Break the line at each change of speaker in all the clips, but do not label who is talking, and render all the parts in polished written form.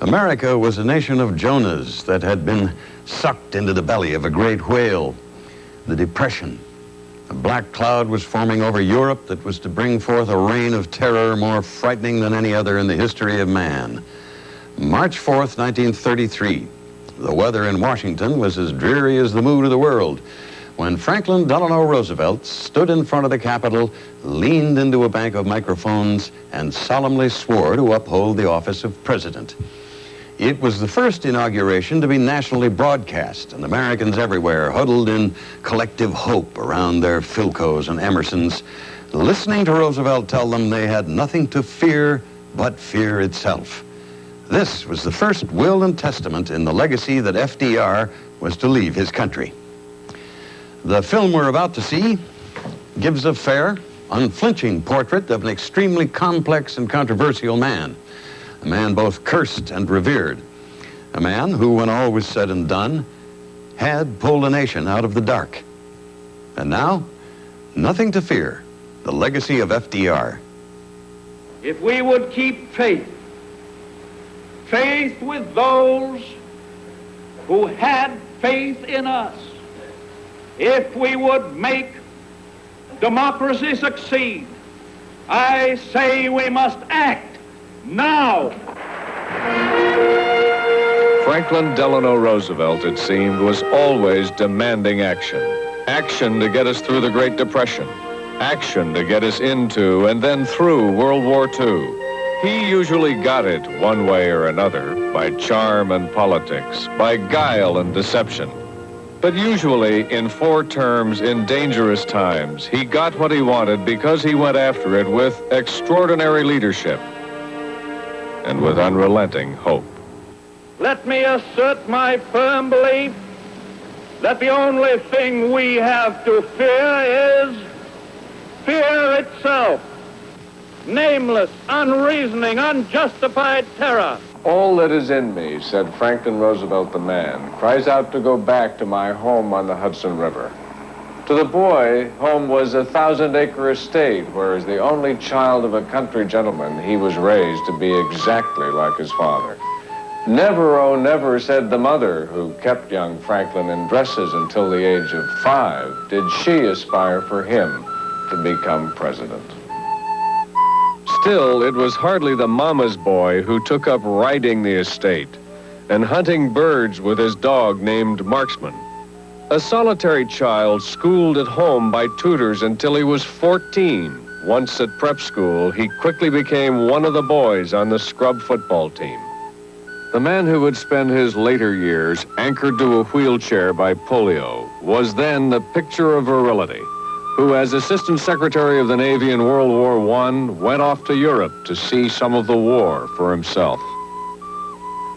America was a nation of Jonahs that had been sucked into the belly of a great whale, the Depression. A black cloud was forming over Europe that was to bring forth a reign of terror more frightening than any other in the history of man. March 4th, 1933. The weather in Washington was as dreary as the mood of the world when Franklin Delano Roosevelt stood in front of the Capitol, leaned into a bank of microphones, and solemnly swore to uphold the office of president. It was the first inauguration to be nationally broadcast, and Americans everywhere huddled in collective hope around their Philcos and Emersons, listening to Roosevelt tell them they had nothing to fear but fear itself. This was the first will and testament in the legacy that FDR was to leave his country. The film we're about to see gives a fair, unflinching portrait of an extremely complex and controversial man, a man both cursed and revered, a man who, when all was said and done, had pulled a nation out of the dark. And now, nothing to fear, the legacy of FDR.
If we would keep faith with those who had faith in us, if we would make democracy succeed, I say we must act now.
Franklin Delano Roosevelt, it seemed, was always demanding action. Action to get us through the Great Depression. Action to get us into and then through World War II. He usually got it one way or another, by charm and politics, by guile and deception. But usually, in 4 terms, in dangerous times, he got what he wanted because he went after it with extraordinary leadership and with unrelenting hope.
Let me assert my firm belief that the only thing we have to fear is fear itself. Nameless, unreasoning, unjustified terror.
All that is in me, said Franklin Roosevelt the man, cries out to go back to my home on the Hudson River. To the boy, home was a 1,000-acre estate, where as the only child of a country gentleman, he was raised to be exactly like his father. Never, oh never, said the mother, who kept young Franklin in dresses until the age of 5, did she aspire for him to become president. Still, it was hardly the mama's boy who took up riding the estate and hunting birds with his dog named Marksman. A solitary child schooled at home by tutors until he was 14. Once at prep school, he quickly became one of the boys on the scrub football team. The man who would spend his later years anchored to a wheelchair by polio was then the picture of virility, who, as Assistant Secretary of the Navy in World War I, went off to Europe to see some of the war for himself.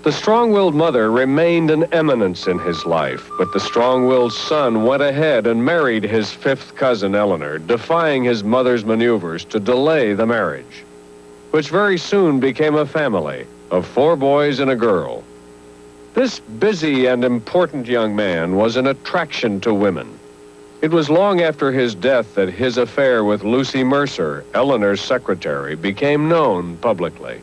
The strong-willed mother remained an eminence in his life, but the strong-willed son went ahead and married his 5th cousin, Eleanor, defying his mother's maneuvers to delay the marriage, which very soon became a family of 4 boys and a girl. This busy and important young man was an attraction to women. It was long after his death that his affair with Lucy Mercer, Eleanor's secretary, became known publicly.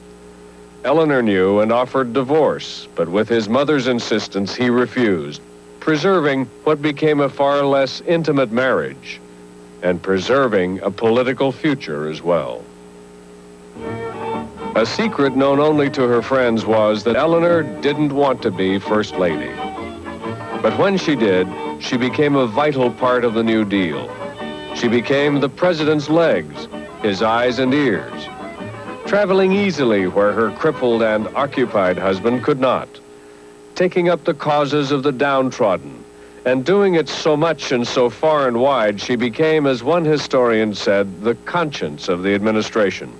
Eleanor knew and offered divorce, but with his mother's insistence, he refused, preserving what became a far less intimate marriage and preserving a political future as well. A secret known only to her friends was that Eleanor didn't want to be First Lady. But when she did, she became a vital part of the New Deal. She became the president's legs, his eyes and ears, traveling easily where her crippled and occupied husband could not, taking up the causes of the downtrodden, and doing it so much and so far and wide, she became, as one historian said, the conscience of the administration.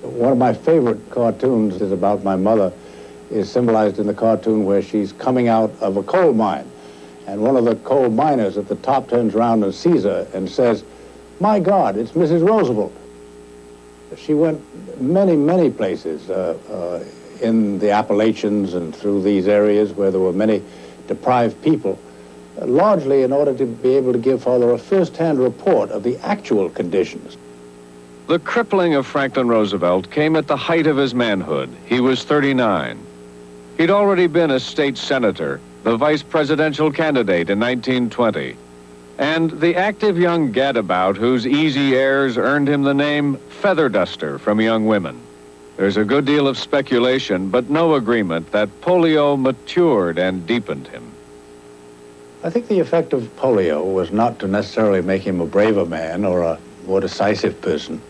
One of my favorite cartoons is about my mother, is symbolized in the cartoon where she's coming out of a coal mine. And one of the coal miners at the top turns around and sees her and says, "My God, it's Mrs. Roosevelt." She went many, many places in the Appalachians and through these areas where there were many deprived people, largely in order to be able to give Father a first-hand report of the actual conditions.
The crippling of Franklin Roosevelt came at the height of his manhood. He was 39. He'd already been a state senator, the vice presidential candidate in 1920, and the active young gadabout whose easy airs earned him the name Feather Duster from young women. There's a good deal of speculation, but no agreement that polio matured and deepened him.
I think the effect of polio was not to necessarily make him a braver man or a more decisive person.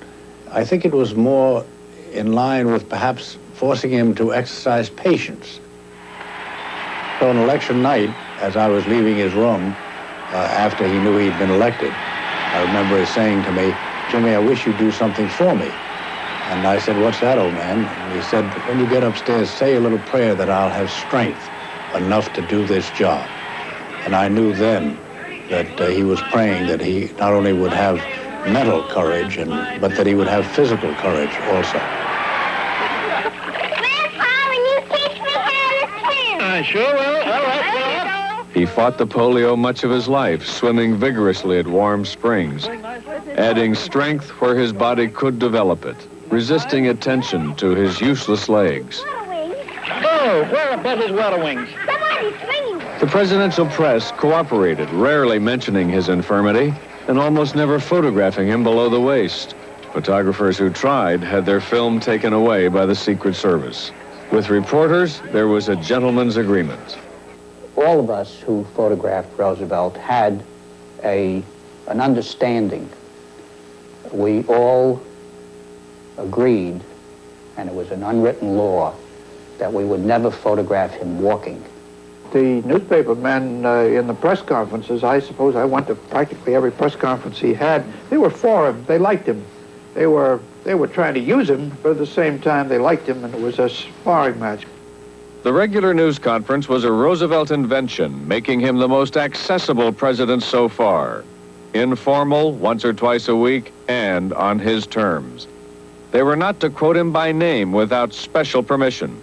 I think it was more in line with perhaps forcing him to exercise patience. So on election night, as I was leaving his room after he knew he'd been elected, I remember his saying to me, "Jimmy, I wish you'd do something for me." And I said, "What's that, old man?" And he said, "When you get upstairs, say a little prayer that I'll have strength enough to do this job." And I knew then that he was praying that he not only would have mental courage, but that he would have physical courage also.
Grandpa, will you teach me how to swim?
I sure will. All right, Bob.
He fought the polio much of his life, swimming vigorously at warm springs, adding strength where his body could develop it, resisting attention to his useless legs.
Water wings.
Oh, where are Betty's water wings?
Somebody's swinging.
The presidential press cooperated, rarely mentioning his infirmity and almost never photographing him below the waist. Photographers who tried had their film taken away by the Secret Service. With reporters, there was a gentleman's agreement.
All of us who photographed Roosevelt had an understanding. We all agreed, and it was an unwritten law, that we would never photograph him walking.
The newspaper men in the press conferences, I suppose I went to practically every press conference he had. They were for him. They liked him. They were trying to use him, but at the same time they liked him, and it was a sparring match.
The regular news conference was a Roosevelt invention, making him the most accessible president so far. Informal, once or twice a week, and on his terms. They were not to quote him by name without special permission.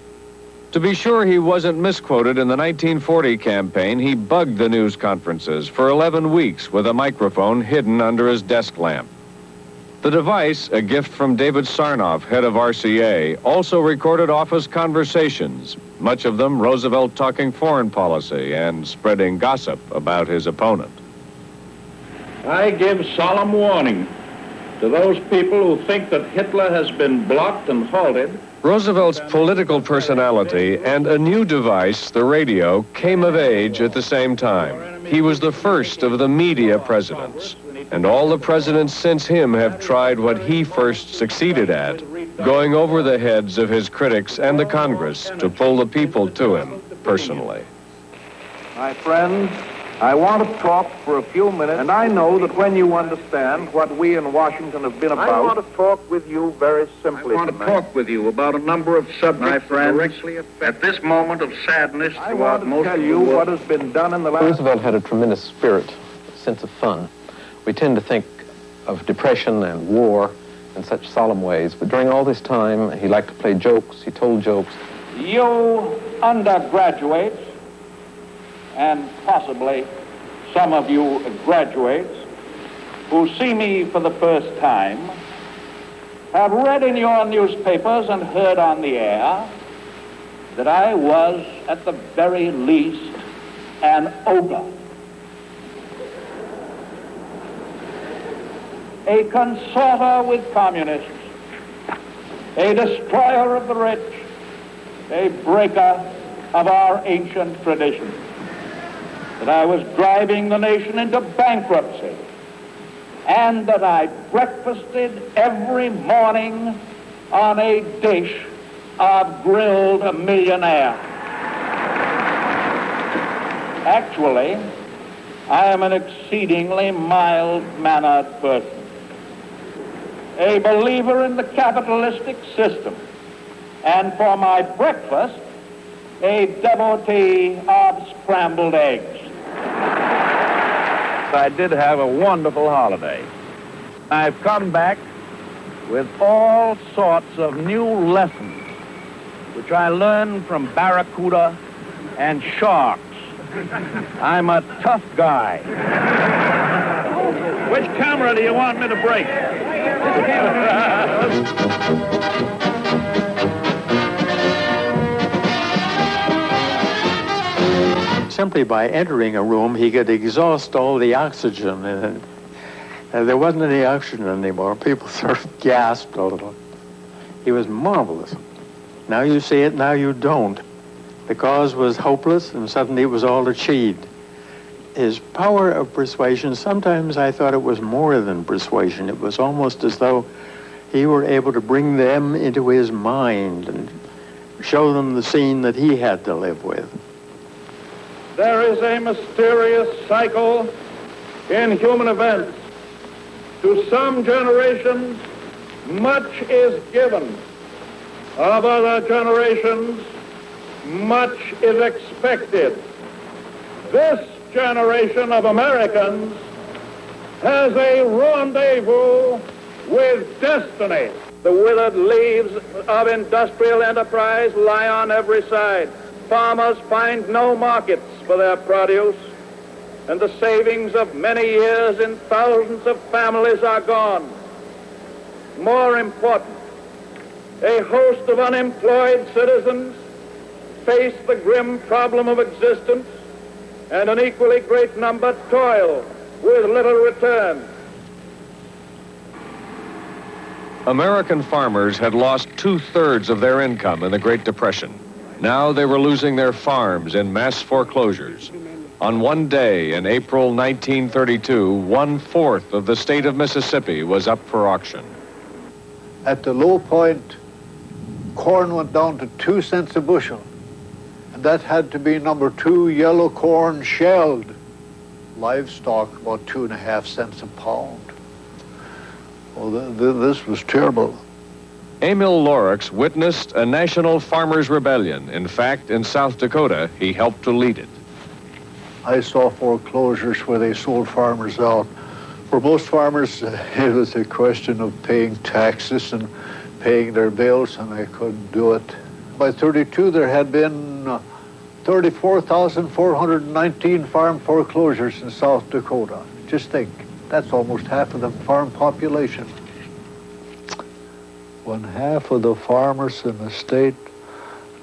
To be sure he wasn't misquoted in the 1940 campaign, he bugged the news conferences for 11 weeks with a microphone hidden under his desk lamp. The device, a gift from David Sarnoff, head of RCA, also recorded office conversations, much of them Roosevelt talking foreign policy and spreading gossip about his opponent.
I give solemn warning to those people who think that Hitler has been blocked and halted.
Roosevelt's political personality and a new device, the radio, came of age at the same time. He was the first of the media presidents, and all the presidents since him have tried what he first succeeded at, going over the heads of his critics and the Congress to pull the people to him personally.
My friends, I want to talk for a few minutes, and I know that when you understand what we in Washington have been about... I want to talk with you very simply tonight. I want to talk with you about a number of subjects, my friends, at this moment of sadness throughout most of the world. I want to tell you what has been done in the last...
Roosevelt had a tremendous spirit, a sense of fun. We tend to think of depression and war in such solemn ways, but during all this time, he liked to play jokes, he told jokes.
You undergraduates, and possibly some of you graduates who see me for the first time, have read in your newspapers and heard on the air that I was, at the very least, an ogre. A consorter with communists, a destroyer of the rich, a breaker of our ancient traditions. That I was driving the nation into bankruptcy, and that I breakfasted every morning on a dish of grilled millionaire. Actually, I am an exceedingly mild-mannered person, a believer in the capitalistic system, and for my breakfast, a devotee of scrambled eggs. I did have a wonderful holiday. I've come back with all sorts of new lessons, which I learned from barracuda and sharks. I'm a tough guy. Which camera do you want me to break?
simply by entering a room, he could exhaust all the oxygen in it. And there wasn't any oxygen anymore. People sort of gasped a little. He was marvelous. Now you see it, now you don't. The cause was hopeless, and suddenly it was all achieved. His power of persuasion, sometimes I thought it was more than persuasion. It was almost as though he were able to bring them into his mind and show them the scene that he had to live with.
There is a mysterious cycle in human events. To some generations, much is given. Of other generations, much is expected. This generation of Americans has a rendezvous with destiny. The withered leaves of industrial enterprise lie on every side. Farmers find no markets for their produce, and the savings of many years in thousands of families are gone. More important, a host of unemployed citizens face the grim problem of existence, and an equally great number toil with little return.
American farmers had lost 2/3 of their income in the Great Depression. Now they were losing their farms in mass foreclosures. On one day in April 1932, 1/4 of the state of Mississippi was up for auction.
At the low point, corn went down to 2 cents a bushel. And that had to be number 2 yellow corn shelled. Livestock, about 2.5 cents a pound. Well, this was terrible.
Emil Lorix witnessed a national farmers' rebellion. In fact, in South Dakota, he helped to lead it.
I saw foreclosures where they sold farmers out. For most farmers, it was a question of paying taxes and paying their bills, and they couldn't do it. By 32, there had been 34,419 farm foreclosures in South Dakota. Just think, that's almost half of the farm population. When half of the farmers in the state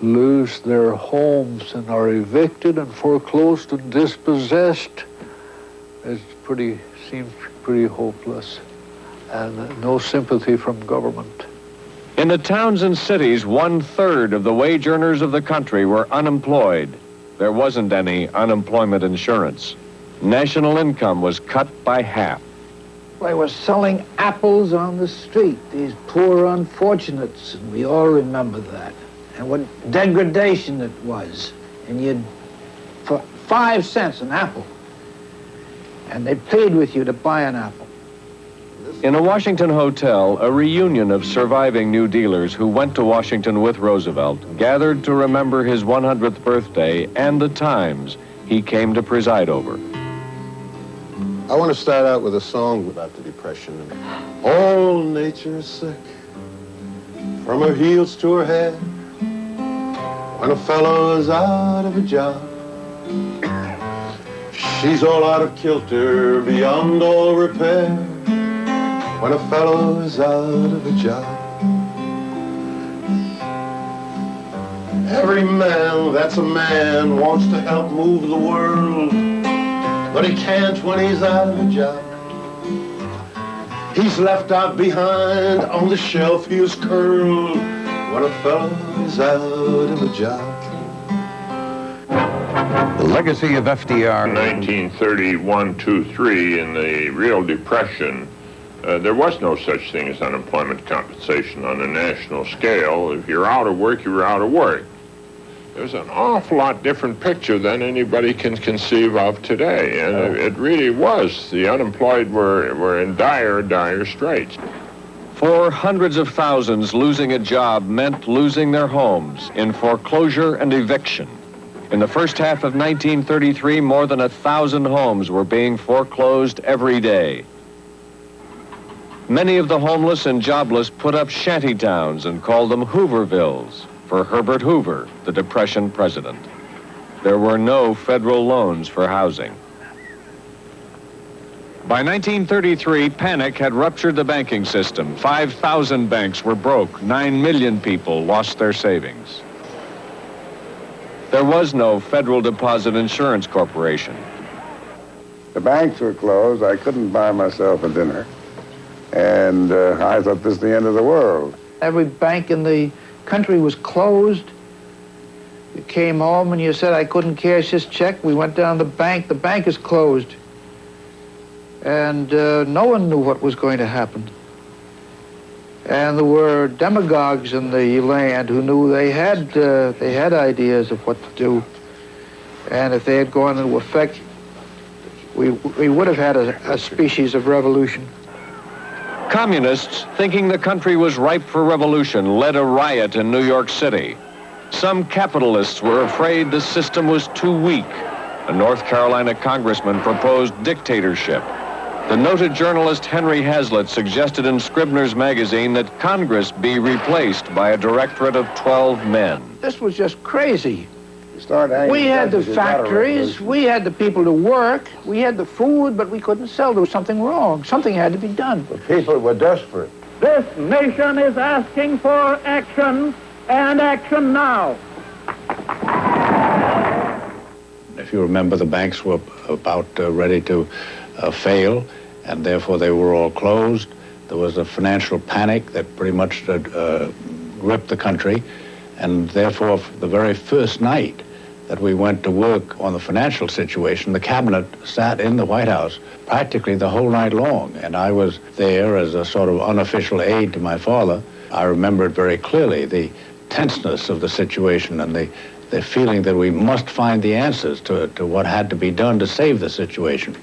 lose their homes and are evicted and foreclosed and dispossessed, it seems pretty hopeless, and no sympathy from government.
In the towns and cities, 1/3 of the wage earners of the country were unemployed. There wasn't any unemployment insurance. National income was cut by half.
They were selling apples on the street, these poor unfortunates, and we all remember that. And what degradation it was. And for 5 cents an apple, and they plead with you to buy an apple.
In a Washington hotel, a reunion of surviving New Dealers who went to Washington with Roosevelt gathered to remember his 100th birthday and the times he came to preside over.
I want to start out with a song about the Depression. All nature is sick, from her heels to her head. When a fellow is out of a job, she's all out of kilter, beyond all repair. When a fellow is out of a job, every man that's a man wants to help move the world, but he can't when he's out of a job. He's left out behind, on the shelf he is curled, when a fellow is out of a job.
The legacy of FDR.
1931, 2, 3, in the real depression, there was no such thing as unemployment compensation on a national scale. If you're out of work, you're out of work. There's an awful lot different picture than anybody can conceive of today. And it really was. The unemployed were in dire, dire straits.
For hundreds of thousands, losing a job meant losing their homes in foreclosure and eviction. In the first half of 1933, more than 1,000 homes were being foreclosed every day. Many of the homeless and jobless put up shanty towns and called them Hoovervilles for Herbert Hoover, the Depression president. There were no federal loans for housing. By 1933, panic had ruptured the banking system. 5,000 banks were broke. 9 million people lost their savings. There was no Federal Deposit Insurance Corporation.
The banks were closed. I couldn't buy myself a dinner. And I thought this was the end of the world.
Every bank in the country was closed. You came home and you said, I couldn't cash this check. We went down to the bank is closed. And no one knew what was going to happen. And there were demagogues in the land who knew they had ideas of what to do. And if they had gone into effect, we would have had a species of revolution.
Communists, thinking the country was ripe for revolution, led a riot in New York City. Some capitalists were afraid the system was too weak. A North Carolina congressman proposed dictatorship. The noted journalist Henry Hazlitt suggested in Scribner's magazine that Congress be replaced by a directorate of 12 men.
This was just crazy.
We
had the factories, we had the people to work, we had the food, but we couldn't sell. There was something wrong. Something had to be done.
The people were desperate.
This nation is asking for action, and action now.
If you remember, the banks were about ready to fail, and therefore they were all closed. There was a financial panic that pretty much gripped the country, and therefore the very first night that we went to work on the financial situation, the cabinet sat in the White House practically the whole night long, and I was there as a sort of unofficial aide to my father. I remember it very clearly, the tenseness of the situation and the feeling that we must find the answers to what had to be done to save the situation.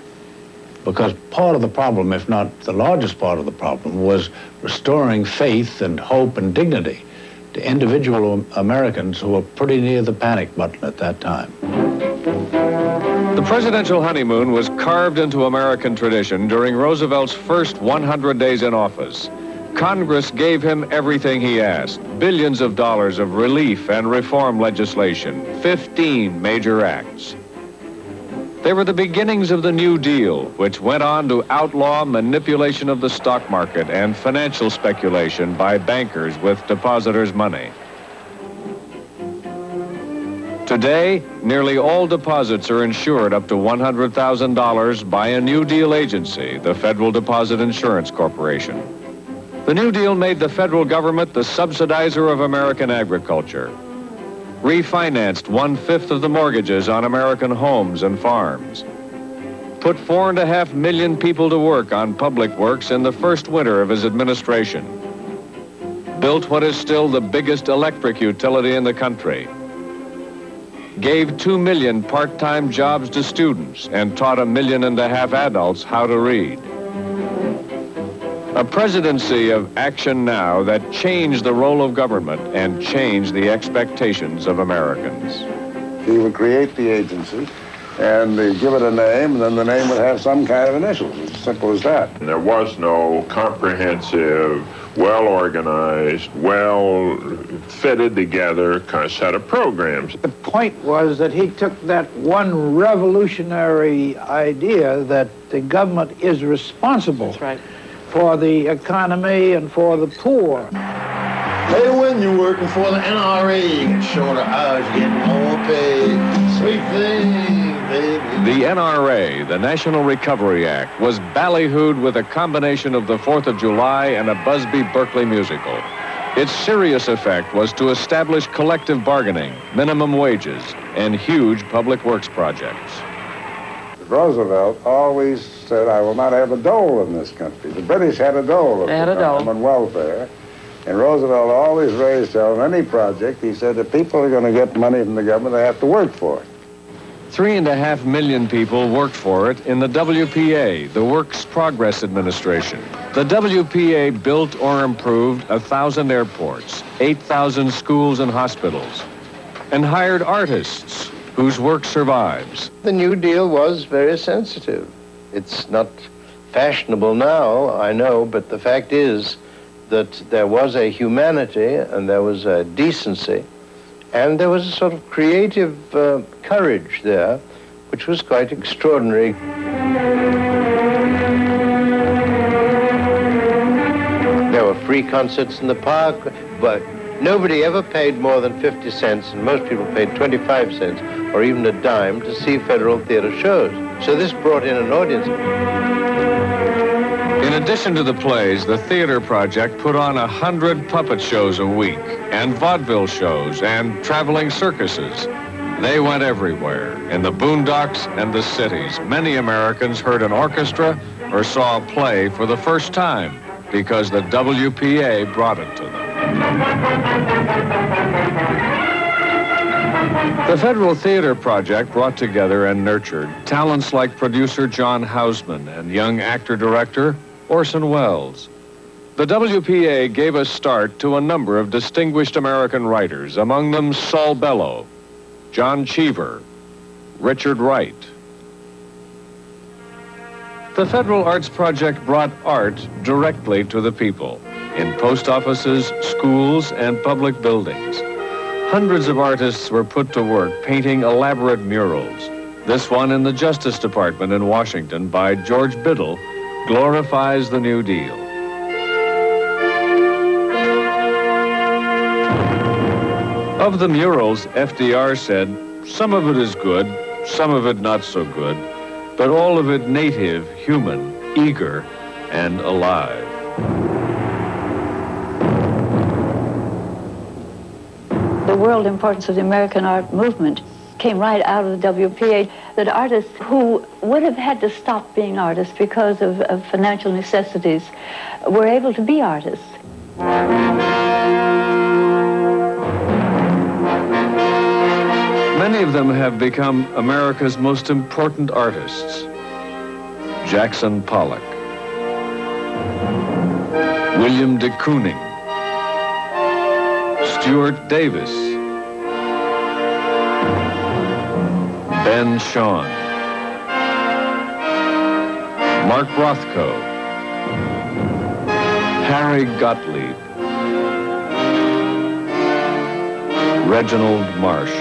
Because part of the problem, if not the largest part of the problem, was restoring faith and hope and dignity to individual Americans who were pretty near the panic button at that time.
The presidential honeymoon was carved into American tradition during Roosevelt's first 100 days in office. Congress gave him everything he asked, billions of dollars of relief and reform legislation, 15 major acts. They were the beginnings of the New Deal, which went on to outlaw manipulation of the stock market and financial speculation by bankers with depositors' money. Today, nearly all deposits are insured up to $100,000 by a New Deal agency, the Federal Deposit Insurance Corporation. The New Deal made the federal government the subsidizer of American agriculture, refinanced 1/5 of the mortgages on American homes and farms, put 4.5 million people to work on public works in the first winter of his administration, built what is still the biggest electric utility in the country, gave 2 million part-time jobs to students, and taught 1.5 million adults how to read. A presidency of action now that changed the role of government and changed the expectations of Americans.
He would create the agency and give it a name, and then the name would have some kind of initials. As simple as that.
And there was no comprehensive, well-organized, well-fitted together kind of set of programs.
The point was that he took that one revolutionary idea that the government is responsible.
That's right.
For the economy and for the poor.
Hey, when you're working for the NRA, you get shorter hours, you get more pay. Sweet thing, baby.
The NRA, the National Recovery Act, was ballyhooed with a combination of the 4th of July and a Busby Berkeley musical. Its serious effect was to establish collective bargaining, minimum wages, and huge public works projects.
Roosevelt always said, I will not have a dole in this country. The British had a dole.
They had a dole.
On welfare. And Roosevelt always raised on any project, he said, if people are going to get money from the government, they have to work for it.
3.5 million people worked for it in the WPA, the Works Progress Administration. The WPA built or improved 1,000 airports, 8,000 schools and hospitals, and hired artists whose work survives.
The New Deal was very sensitive. It's not fashionable now, I know, but the fact is that there was a humanity and there was a decency and there was a sort of creative courage there, which was quite extraordinary. There were free concerts in the park, but Nobody ever paid more than 50 cents, and most people paid 25 cents or even a dime to see Federal Theater shows. So this brought in an audience.
In addition to the plays, the Theater Project put on 100 puppet shows a week, and vaudeville shows, and traveling circuses. They went everywhere, in the boondocks and the cities. Many Americans heard an orchestra or saw a play for the first time because the WPA brought it to them. The Federal Theater Project brought together and nurtured talents like producer John Houseman and young actor-director Orson Welles. The WPA gave a start to a number of distinguished American writers, among them Saul Bellow, John Cheever, Richard Wright. The Federal Arts Project brought art directly to the people, in post offices, schools, and public buildings. Hundreds of artists were put to work painting elaborate murals. This one in the Justice Department in Washington by George Biddle glorifies the New Deal. Of the murals, FDR said, some of it is good, some of it not so good, but all of it native, human, eager, and alive.
The world importance of the American art movement came right out of the WPA, that artists who would have had to stop being artists because of financial necessities were able to be artists.
Many of them have become America's most important artists. Jackson Pollock, William de Kooning, Stuart Davis, Ben Shawn, Mark Rothko, Harry Gottlieb, Reginald Marsh.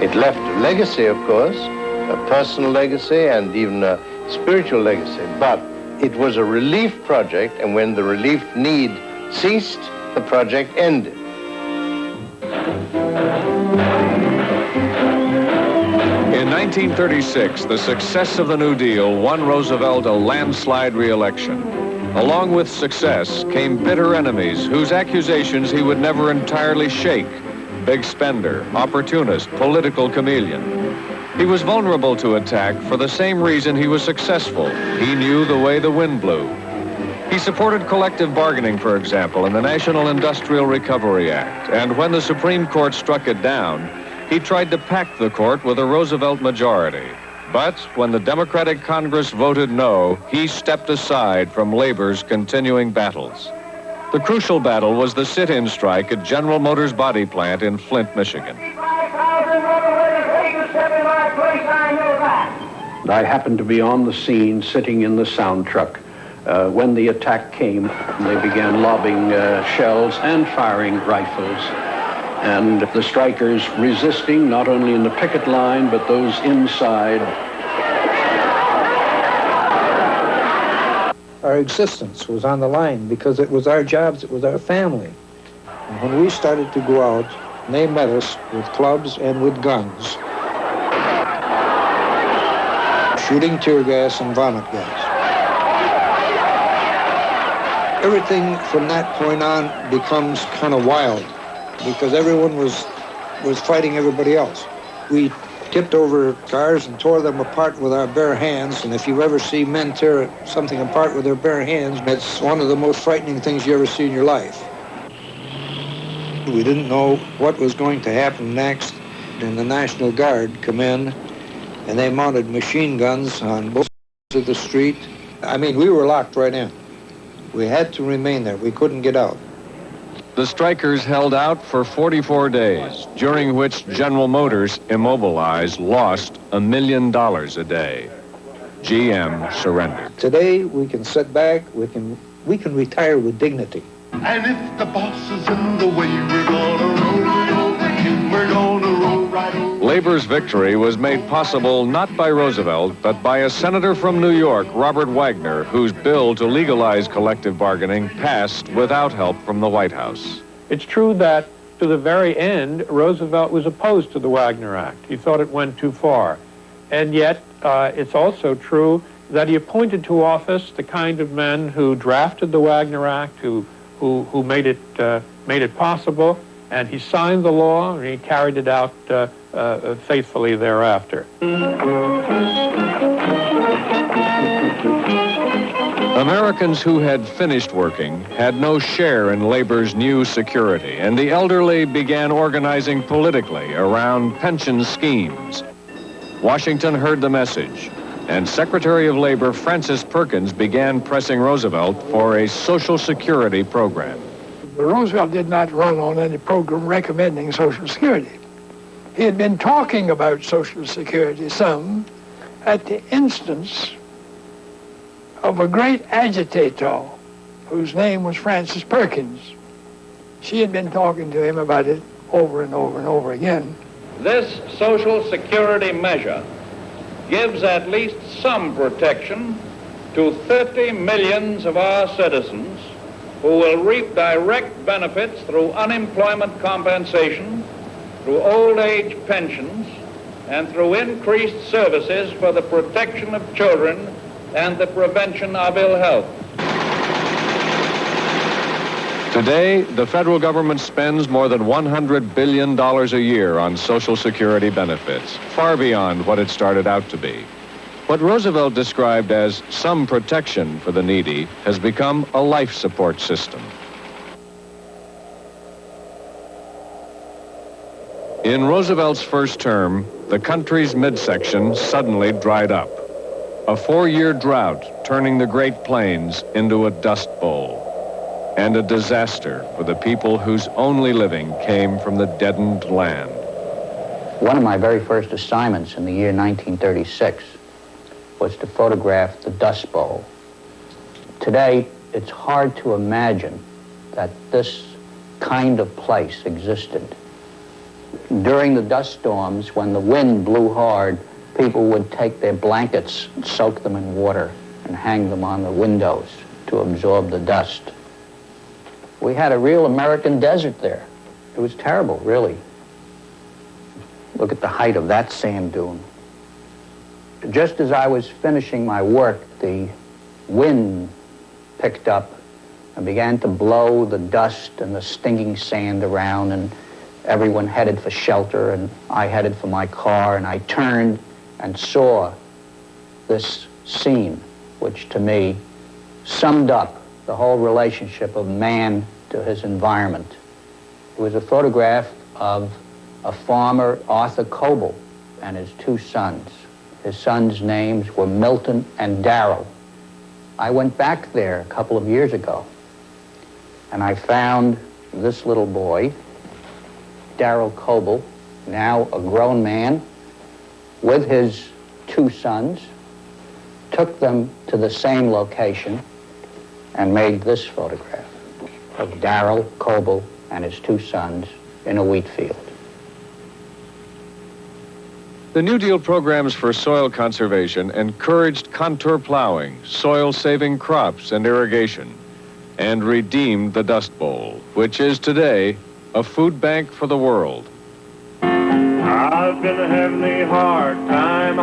It left a legacy, of course, a personal legacy and even a spiritual legacy, but it was a relief project, and when the relief need ceased, the project ended.
In 1936, the success of the New Deal won Roosevelt a landslide re-election. Along with success came bitter enemies whose accusations he would never entirely shake. Big spender, opportunist, political chameleon. He was vulnerable to attack for the same reason he was successful. He knew the way the wind blew. He supported collective bargaining, for example, in the National Industrial Recovery Act. And when the Supreme Court struck it down, he tried to pack the court with a Roosevelt majority. But when the Democratic Congress voted no, he stepped aside from labor's continuing battles. The crucial battle was the sit-in strike at General Motors body plant in Flint, Michigan.
I happened to be on the scene, sitting in the sound truck, when the attack came. They began lobbing shells and firing rifles. And the strikers resisting, not only in the picket line, but those inside.
Our existence was on the line because it was our jobs, it was our family. And when we started to go out, they met us with clubs and with guns, shooting tear gas and vomit gas. Everything from that point on becomes kind of wild because everyone was fighting everybody else. We tipped over cars and tore them apart with our bare hands, and if you ever see men tear something apart with their bare hands, it's one of the most frightening things you ever see in your life. We didn't know what was going to happen next, and the National Guard come in, and they mounted machine guns on both sides of the street. I mean, we were locked right in. We had to remain there. We couldn't get out.
The strikers held out for 44 days, during which General Motors, immobilized, lost $1 million a day. GM surrendered.
Today, we can sit back, we can retire with dignity.
And if the boss is in the way, we're gonna roll right over him, we're gonna roll right over.
Labor's victory was made possible not by Roosevelt, but by a senator from New York, Robert Wagner, whose bill to legalize collective bargaining passed without help from the White House.
It's true that to the very end, Roosevelt was opposed to the Wagner Act. He thought it went too far. And yet, it's also true that he appointed to office the kind of men who drafted the Wagner Act, who made it possible, and he signed the law and he carried it out faithfully thereafter.
Americans who had finished working had no share in labor's new security, and the elderly began organizing politically around pension schemes. Washington heard the message, and Secretary of Labor Francis Perkins began pressing Roosevelt for a Social Security program.
But Roosevelt did not run on any program recommending Social Security. He had been talking about Social Security some at the instance of a great agitator whose name was Frances Perkins. She had been talking to him about it over and over and over again.
This Social Security measure gives at least some protection to 30 million of our citizens who will reap direct benefits through unemployment compensation, through old age pensions, and through increased services for the protection of children and the prevention of ill health.
Today, the federal government spends more than $100 billion a year on Social Security benefits, far beyond what it started out to be. What Roosevelt described as some protection for the needy has become a life support system. In Roosevelt's first term, the country's midsection suddenly dried up. A 4-year drought turning the Great Plains into a dust bowl. And a disaster for the people whose only living came from the deadened land.
One of my very first assignments in the year 1936 was to photograph the Dust Bowl. Today, it's hard to imagine that this kind of place existed. During the dust storms, when the wind blew hard, people would take their blankets, soak them in water, and hang them on the windows to absorb the dust. We had a real American desert there. It was terrible, really. Look at the height of that sand dune. Just as I was finishing my work, the wind picked up and began to blow the dust and the stinking sand around, and everyone headed for shelter, and I headed for my car, and I turned and saw this scene, which to me summed up the whole relationship of man to his environment. It was a photograph of a farmer, Arthur Coble, and his 2 sons. His sons' names were Milton and Darrell. I went back there a couple of years ago, and I found this little boy, Darrell Coble, now a grown man, with his 2 sons, took them to the same location and made this photograph of Darrell Coble and his 2 sons in a wheat field.
The New Deal programs for soil conservation encouraged contour plowing, soil-saving crops and irrigation, and redeemed the Dust Bowl, which is today a food bank for the world.
I've been having a hard time.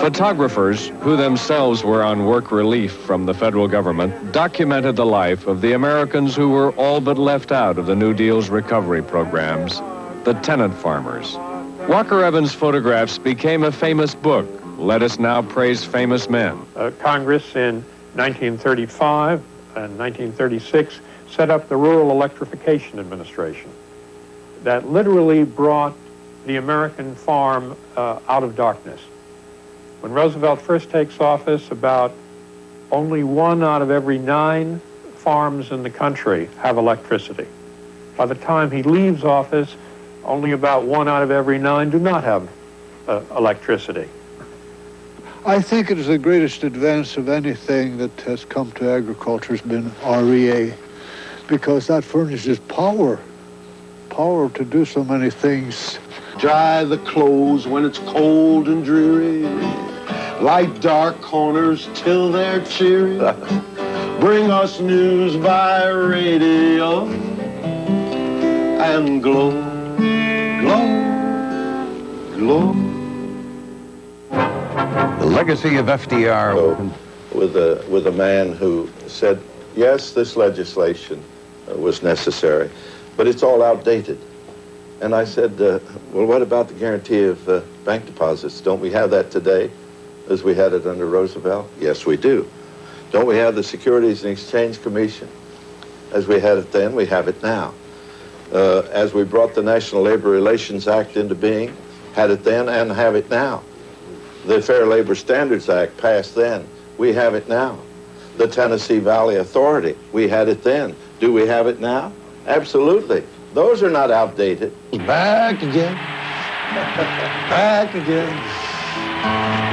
Photographers, who themselves were on work relief from the federal government, documented the life of the Americans who were all but left out of the New Deal's recovery programs, the tenant farmers. Walker Evans' photographs became a famous book, Let Us Now Praise Famous Men.
Congress in 1935 and 1936 set up the Rural Electrification Administration that literally brought the American farm out of darkness. When Roosevelt first takes office, about only 1 out of every 9 farms in the country have electricity. By the time he leaves office, only about 1 out of every 9 do not have electricity.
I think it is the greatest advance of anything that has come to agriculture has been REA, because that furnishes power power to do so many things.
Dry the clothes when it's cold and dreary. Light dark corners till they're cheery. Bring us news by radio. And glow, glow, glow.
The legacy of FDR.
With a man who said, yes, this legislation was necessary, but it's all outdated. And I said, well, what about the guarantee of bank deposits? Don't we have that today as we had it under Roosevelt? Yes, we do. Don't we have the Securities and Exchange Commission? As we had it then, we have it now. As we brought the National Labor Relations Act into being, had it then and have it now. The Fair Labor Standards Act passed then, we have it now. The Tennessee Valley Authority, we had it then. Do we have it now? Absolutely. Those are not outdated.
Back again. Back again.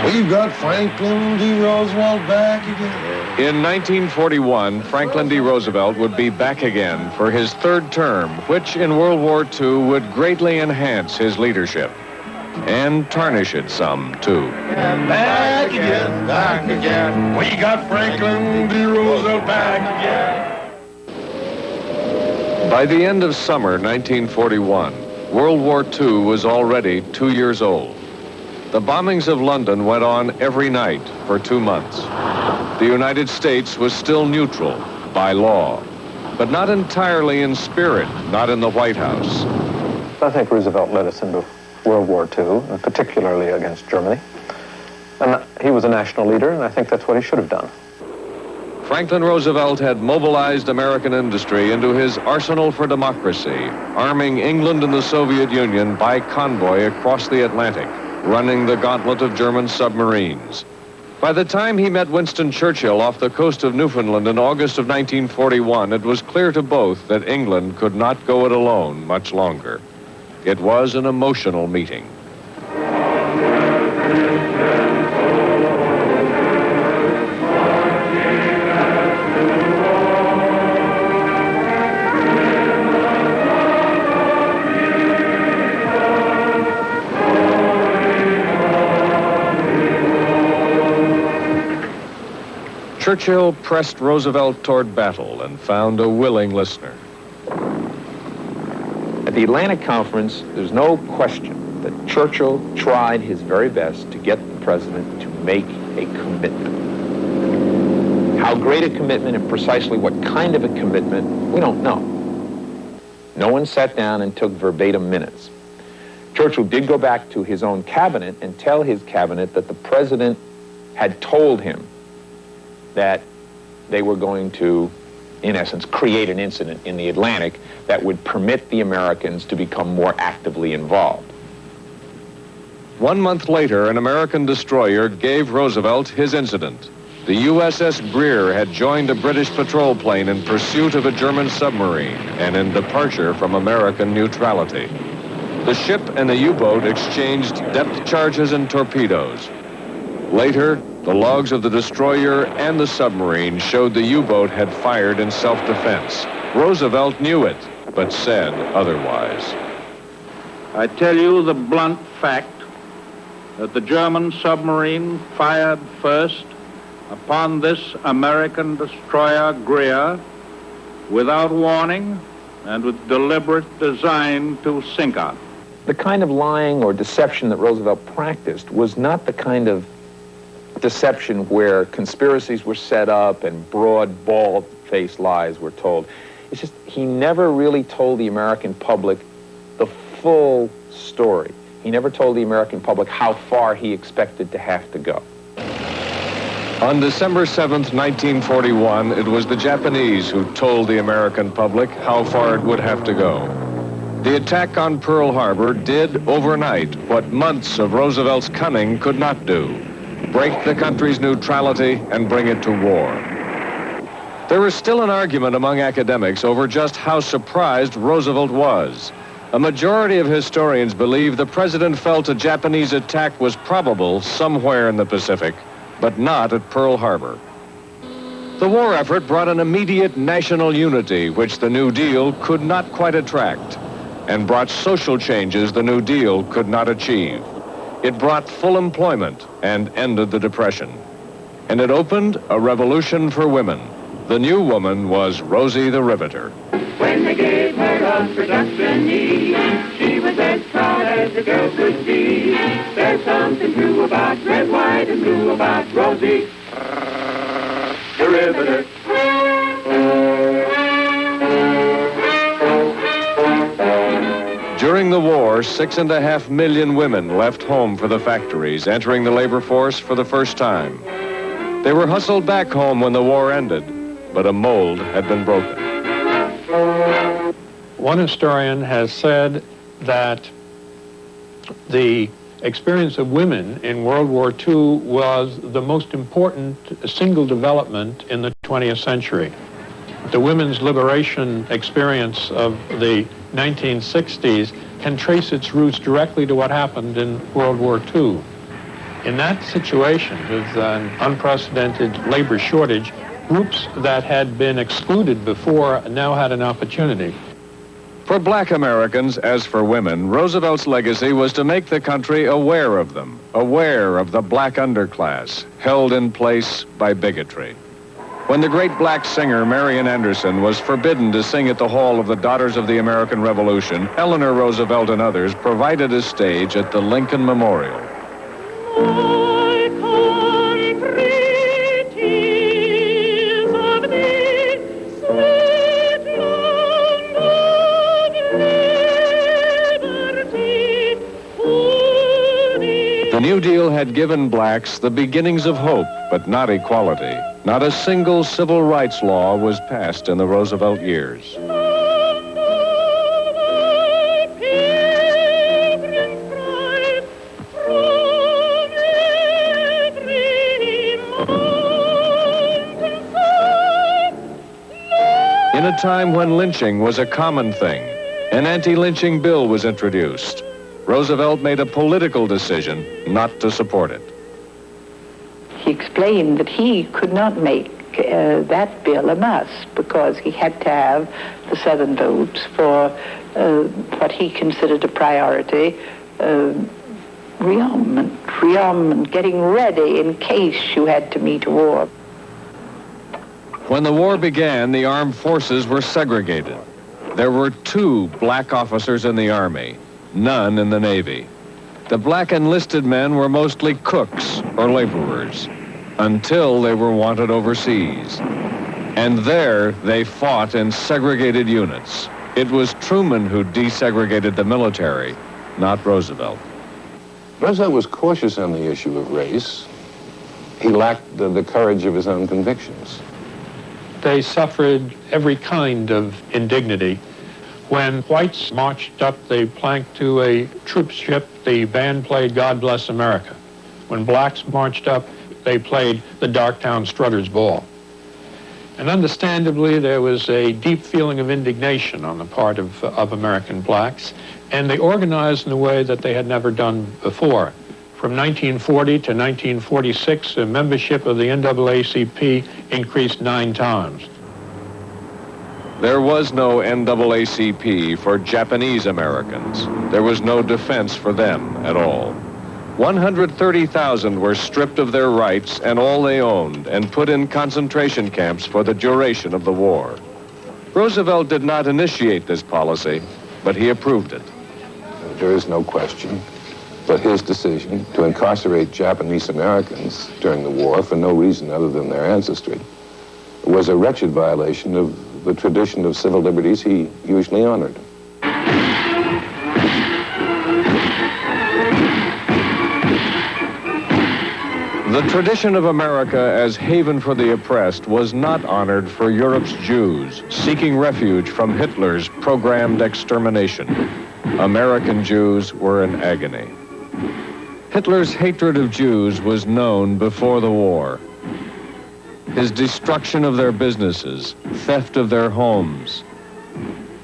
We've got Franklin D. Roosevelt back again.
In 1941, Franklin D. Roosevelt would be back again for his third term, which in World War II would greatly enhance his leadership and tarnish it some, too.
Back again, back again. We got Franklin D. Roosevelt back again.
By the end of summer 1941, World War II was already 2 years old. The bombings of London went on every night for 2 months. The United States was still neutral by law, but not entirely in spirit, not in the White House.
I think Roosevelt led us into World War II, and particularly against Germany. And he was a national leader, and I think that's what he should have done.
Franklin Roosevelt had mobilized American industry into his arsenal for democracy, arming England and the Soviet Union by convoy across the Atlantic, running the gauntlet of German submarines. By the time he met Winston Churchill off the coast of Newfoundland in August of 1941, it was clear to both that England could not go it alone much longer. It was an emotional meeting. Churchill pressed Roosevelt toward battle and found a willing listener.
At the Atlantic Conference, there's no question that Churchill tried his very best to get the president to make a commitment. How great a commitment and precisely what kind of a commitment, we don't know. No one sat down and took verbatim minutes. Churchill did go back to his own cabinet and tell his cabinet that the president had told him that they were going to, in essence, create an incident in the Atlantic that would permit the Americans to become more actively involved.
1 month later, an American destroyer gave Roosevelt his incident. The USS Greer had joined a British patrol plane in pursuit of a German submarine and in departure from American neutrality. The ship and the U-boat exchanged depth charges and torpedoes. Later, the logs of the destroyer and the submarine showed the U-boat had fired in self-defense. Roosevelt knew it, but said otherwise.
I tell you the blunt fact that the German submarine fired first upon this American destroyer Greer without warning and with deliberate design to sink her.
The kind of lying or deception that Roosevelt practiced was not the kind of deception where conspiracies were set up and broad, bald-faced lies were told. It's just he never really told the American public the full story. He never told the American public how far he expected to have to go.
On December 7th, 1941, it was the Japanese who told the American public how far it would have to go. The attack on Pearl Harbor did overnight what months of Roosevelt's cunning could not do: break the country's neutrality and bring it to war. There is still an argument among academics over just how surprised Roosevelt was. A majority of historians believe the president felt a Japanese attack was probable somewhere in the Pacific, but not at Pearl Harbor. The war effort brought an immediate national unity, which the New Deal could not quite attract. and brought social changes the New Deal could not achieve. It brought full employment and ended the Depression. And it opened a revolution for women. The new woman was Rosie the Riveter.
When they gave her a production knee, she was as proud as a girl could be. There's something true about red, white, and blue about Rosie the Riveter.
During the war, 6.5 million women left home for the factories, entering the labor force for the first time. They were hustled back home when the war ended, but a mold had been broken.
One historian has said that the experience of women in World War II was the most important single development in the 20th century. The women's liberation experience of the 1960s can trace its roots directly to what happened in World War II. In that situation, with an unprecedented labor shortage, groups that had been excluded before now had an opportunity.
For black Americans, as for women, Roosevelt's legacy was to make the country aware of them, aware of the black underclass, held in place by bigotry. When the great black singer Marian Anderson was forbidden to sing at the Hall of the Daughters of the American Revolution, Eleanor Roosevelt and others provided a stage at the Lincoln Memorial. The New Deal had given blacks the beginnings of hope, but not equality. Not a single civil rights law was passed in the Roosevelt years. In a time when lynching was a common thing, an anti-lynching bill was introduced. Roosevelt made a political decision not to support it.
He explained that he could not make that bill a must because he had to have the Southern votes for what he considered a priority, rearmament, getting ready in case you had to meet a war.
When the war began, the armed forces were segregated. There were 2 black officers in the Army, none in the Navy. The black enlisted men were mostly cooks or laborers until they were wanted overseas. And there they fought in segregated units. It was Truman who desegregated the military, not Roosevelt.
Roosevelt was cautious on the issue of race. He lacked the courage of his own convictions.
They suffered every kind of indignity. When whites marched up the plank to a troop ship, the band played God Bless America. When blacks marched up, they played the Darktown Strutters Ball. And understandably, there was a deep feeling of indignation on the part of American blacks, and they organized in a way that they had never done before. From 1940 to 1946, the membership of the NAACP increased 9 times.
There was no NAACP for Japanese Americans. There was no defense for them at all. 130,000 were stripped of their rights and all they owned and put in concentration camps for the duration of the war. Roosevelt did not initiate this policy, but he approved it.
There is no question that his decision to incarcerate Japanese Americans during the war for no reason other than their ancestry was a wretched violation of the tradition of civil liberties he usually honored.
The tradition of America as haven for the oppressed was not honored for Europe's Jews seeking refuge from Hitler's programmed extermination. American Jews were in agony. Hitler's hatred of Jews was known before the war. His destruction of their businesses, theft of their homes,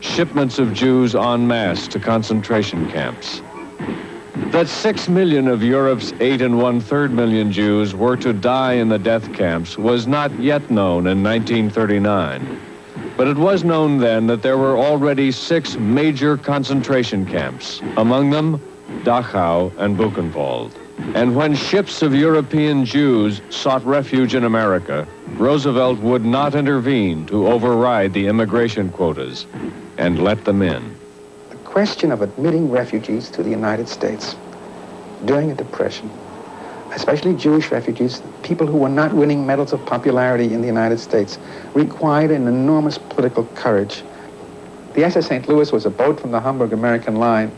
shipments of Jews en masse to concentration camps. That 6 million of Europe's 8 1/3 million Jews were to die in the death camps was not yet known in 1939. But it was known then that there were already 6 major concentration camps, among them Dachau and Buchenwald. And when ships of European Jews sought refuge in America, Roosevelt would not intervene to override the immigration quotas and let them in.
The question of admitting refugees to the United States during a depression, especially Jewish refugees, people who were not winning medals of popularity in the United States, required an enormous political courage. The SS St. Louis was a boat from the Hamburg American Line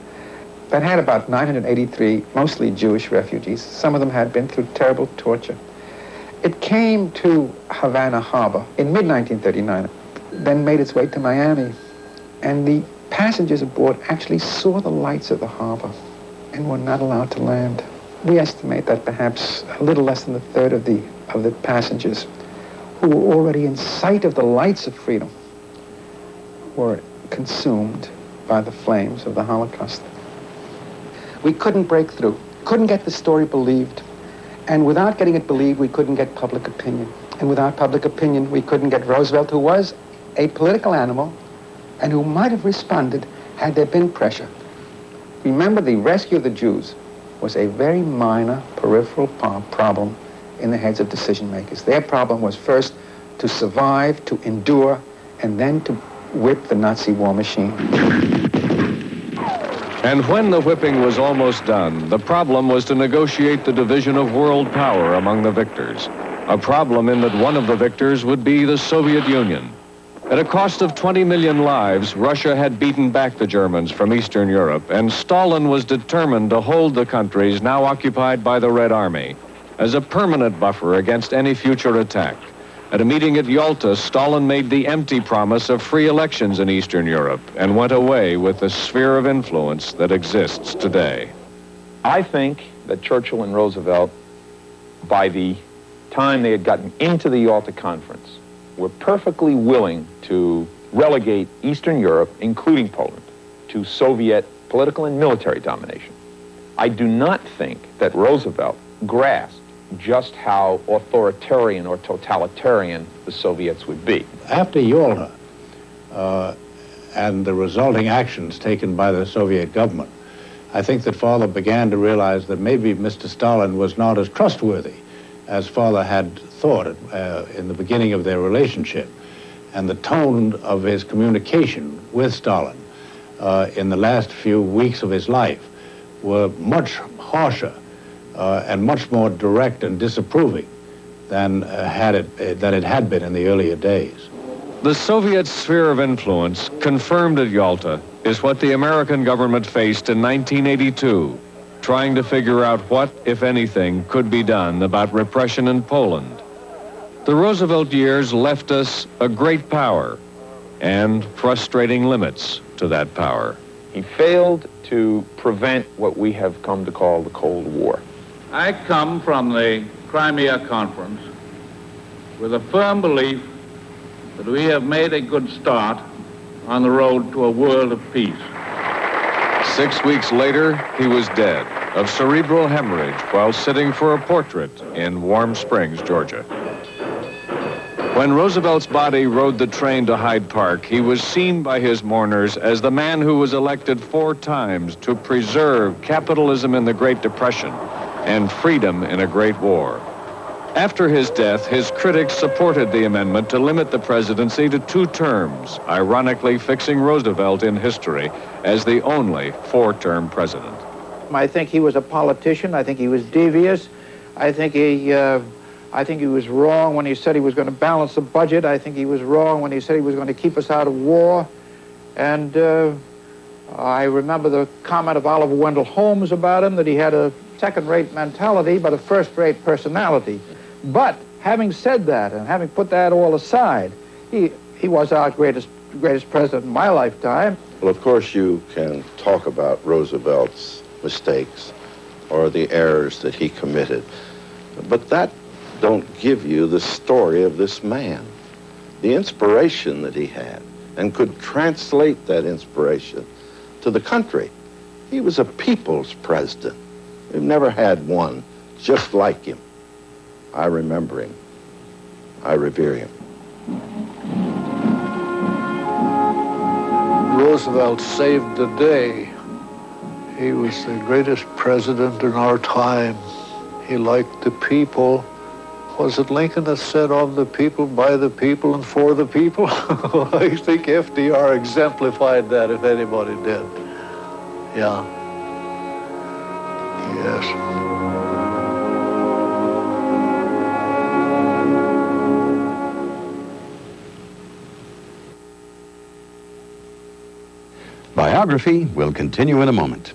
that had about 983 mostly Jewish refugees. Some of them had been through terrible torture. It came to Havana Harbor in mid-1939, then made its way to Miami, and the passengers aboard actually saw the lights of the harbor and were not allowed to land. We estimate that perhaps a little less than a third of the passengers who were already in sight of the lights of freedom were consumed by the flames of the Holocaust. We couldn't break through, couldn't get the story believed, and without getting it believed, we couldn't get public opinion. And without public opinion, we couldn't get Roosevelt, who was a political animal and who might have responded had there been pressure. Remember, the rescue of the Jews was a very minor peripheral problem in the heads of decision makers. Their problem was first to survive, to endure, and then to whip the Nazi war machine.
And when the whipping was almost done, the problem was to negotiate the division of world power among the victors. A problem in that one of the victors would be the Soviet Union. At a cost of 20 million lives, Russia had beaten back the Germans from Eastern Europe, and Stalin was determined to hold the countries now occupied by the Red Army as a permanent buffer against any future attack. At a meeting at Yalta, Stalin made the empty promise of free elections in Eastern Europe and went away with the sphere of influence that exists today.
I think that Churchill and Roosevelt, by the time they had gotten into the Yalta Conference, were perfectly willing to relegate Eastern Europe, including Poland, to Soviet political and military domination. I do not think that Roosevelt grasped just how authoritarian or totalitarian the Soviets would be.
After Yalta and the resulting actions taken by the Soviet government, I think that Father began to realize that maybe Mr. Stalin was not as trustworthy as Father had thought in the beginning of their relationship. And the tone of his communication with Stalin in the last few weeks of his life were much harsher and much more direct and disapproving than it had been in the earlier days.
The Soviet sphere of influence, confirmed at Yalta, is what the American government faced in 1982, trying to figure out what, if anything, could be done about repression in Poland. The Roosevelt years left us a great power and frustrating limits to that power.
He failed to prevent what we have come to call the Cold War.
I come from the Crimea Conference with a firm belief that we have made a good start on the road to a world of peace.
6 weeks later, he was dead of cerebral hemorrhage while sitting for a portrait in Warm Springs, Georgia. When Roosevelt's body rode the train to Hyde Park, he was seen by his mourners as the man who was elected 4 times to preserve capitalism in the Great Depression and freedom in a great war. After his death, his critics supported the amendment to limit the presidency to 2 terms, ironically fixing Roosevelt in history as the only 4-term president.
I think he was a politician. I think he was devious. I think he was wrong when he said he was going to balance the budget. I think he was wrong when he said he was going to keep us out of war. And I remember the comment of Oliver Wendell Holmes about him, that he had a second-rate mentality but a first-rate personality. But having said that and having put that all aside, he was our greatest president in my lifetime.
Well, of course, you can talk about Roosevelt's mistakes or the errors that he committed, but that don't give you the story of this man, the inspiration that he had, and could translate that inspiration to the country. He was a people's president. We've never had one just like him. I remember him. I revere him.
Roosevelt saved the day. He was the greatest president in our time. He liked the people. Was it Lincoln that said, of the people, by the people, and for the people? I think FDR exemplified that, if anybody did. Yeah. Yes.
Biography will continue in a moment.